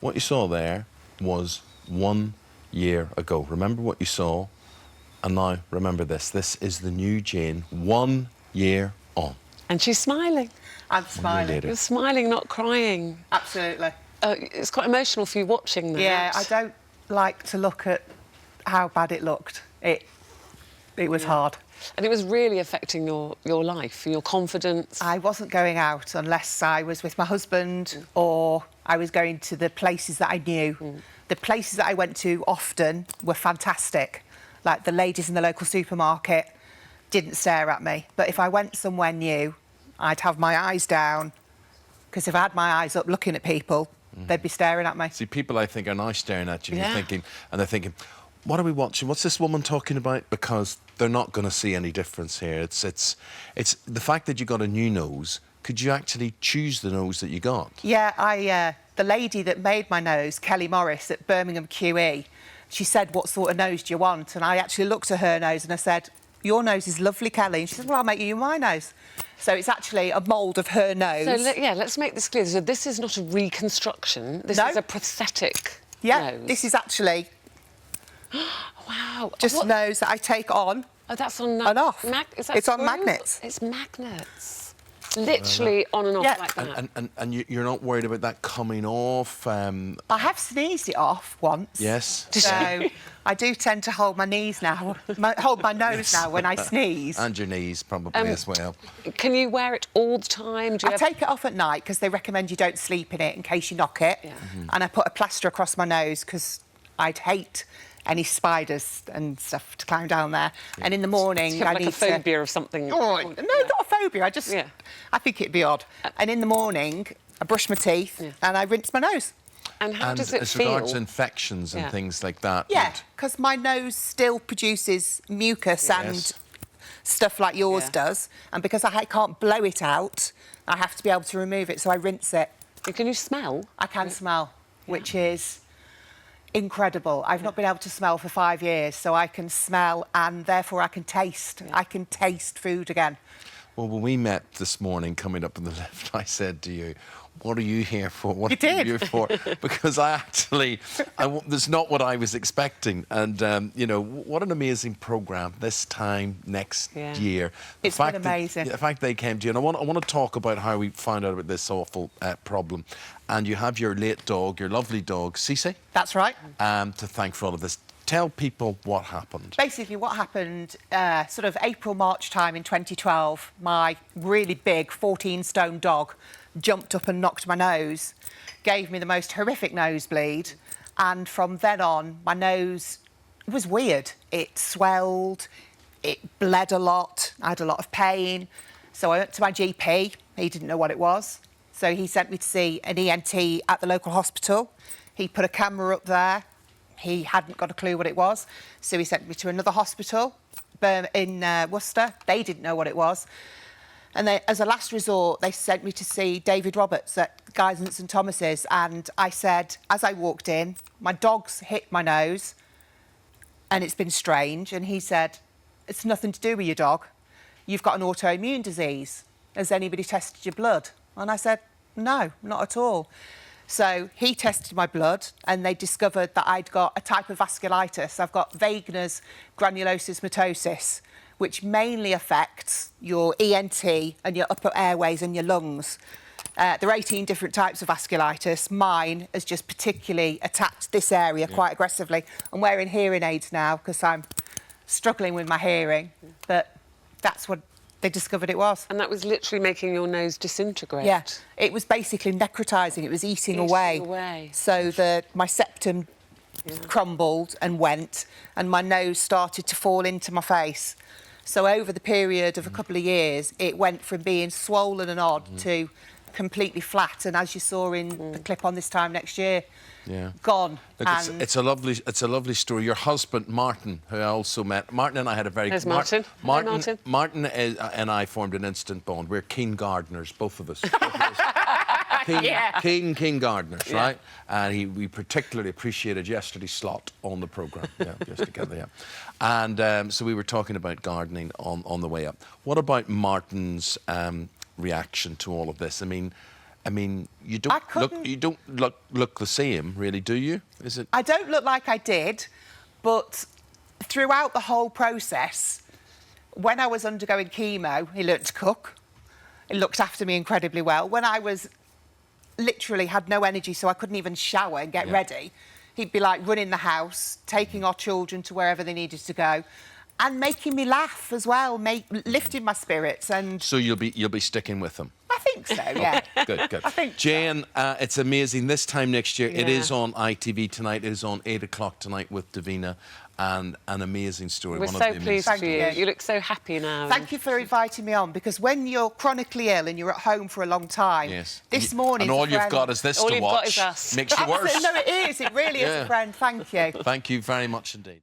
What you saw there was 1 year ago. Remember what you saw, and now remember this. This is the new Jayne 1 year on. And she's smiling. I'm smiling. You're smiling, not crying. Absolutely. It's quite emotional for you watching that. Yeah, I don't like to look at how bad it looked. It was hard. And it was really affecting your life, your confidence. I wasn't going out unless I was with my husband or I was going to the places that I knew. The places that I went to often were fantastic. Like the ladies in the local supermarket didn't stare at me. But if I went somewhere new, I'd have my eyes down, because if I had my eyes up looking at people, they'd be staring at me. See, people, I think, are now staring at you. Yeah. They're thinking, what are we watching? What's this woman talking about? Because they're not going to see any difference here. It's the fact that you got a new nose. Could you actually choose the nose that you got? Yeah, the lady that made my nose, Kelly Morris at Birmingham QE, she said, "What sort of nose do you want?" And I actually looked at her nose and I said, "Your nose is lovely, Kelly." And she said, "Well, I'll make you my nose." So it's actually a mould of her nose. So, let's make this clear. So this is not a reconstruction. This is a prosthetic nose. This is actually wow. just a nose that I take on that's on and off. Is that it's on screws? magnets. It's magnets. Literally on and off like that. And you're not worried about that coming off? I have sneezed it off once. Yes. So I do tend to hold my knees now, hold my nose now when I sneeze. And your knees probably as well. Can you wear it all the time? I take it off at night because they recommend you don't sleep in it in case you knock it. Yeah. And I put a plaster across my nose because I'd hate any spiders and stuff to climb down there. Yeah. And in the morning, I need a phobia of something. Oh, no, not a phobia. I think it'd be odd. And in the morning, I brush my teeth and I rinse my nose. And how does it as feel? regards infections and things like that? Yeah, because my nose still produces mucus and stuff like yours does. And because I can't blow it out, I have to be able to remove it, so I rinse it. Can you smell? I can smell, which is incredible. I've not been able to smell for 5 years, so I can smell and therefore I can taste. I can taste food again. Well, when we met this morning coming up in the lift, I said to you, what are you here for? What you did. Are you here for? Because that's not what I was expecting. And, you know, what an amazing programme this time next year. It's been amazing. The fact they came to you. And I want to talk about how we found out about this awful problem. And you have your late dog, your lovely dog, Cece. That's right. To thank for all of this. Tell people what happened. Basically, what happened, sort of April, March time in 2012, my really big 14-stone dog jumped up and knocked my nose, gave me the most horrific nosebleed, and from then on, my nose was weird. It swelled, it bled a lot, I had a lot of pain. So I went to my GP, he didn't know what it was. So he sent me to see an ENT at the local hospital. He put a camera up there. He hadn't got a clue what it was, so he sent me to another hospital in Worcester. They didn't know what it was. And as a last resort, they sent me to see David Roberts at Guy's and St Thomas's. And I said, as I walked in, my dog's hit my nose and it's been strange. And he said, it's nothing to do with your dog. You've got an autoimmune disease. Has anybody tested your blood? And I said, no, not at all. So he tested my blood and they discovered that I'd got a type of vasculitis. I've got Wegener's granulosis matosis, which mainly affects your ENT and your upper airways and your lungs. There are 18 different types of vasculitis. Mine has just particularly attacked this area quite aggressively. I'm wearing hearing aids now because I'm struggling with my hearing, but that's what they discovered it was. And that was literally making your nose disintegrate? Yeah, it was basically necrotising, it was eating away. So my septum crumbled and went, and my nose started to fall into my face. So over the period of a couple of years, it went from being swollen and odd to completely flat, and as you saw in the clip on This Time Next Year, gone. Look, it's a lovely story. Your husband Martin, who I also met, Martin and I had a very There's Martin. Martin and I formed an instant bond. We're keen gardeners, both of us. Keen gardeners, right? And we particularly appreciated yesterday's slot on the programme. Just together, And so we were talking about gardening on the way up. What about Martin's reaction to all of this? I mean, I mean, you don't look the same, really, do you? Is it? I don't look like I did, but throughout the whole process, when I was undergoing chemo, he learnt to cook. He looked after me incredibly well. When I was literally had no energy, so I couldn't even shower and get ready, he'd be like running the house, taking our children to wherever they needed to go, and making me laugh as well, lifting my spirits. And so you'll be sticking with them. I think so, yeah. Good. I think Jayne, it's amazing. This time next year, it is on ITV tonight. It is on 8 o'clock tonight with Davina, and an amazing story. We're so pleased for you. You look so happy now. Thank you for inviting me on, because when you're chronically ill and you're at home for a long time, this morning... And all you've got is this to watch. All you've got is us. Makes you worse. No, it is. It really is a friend. Thank you. Thank you very much indeed.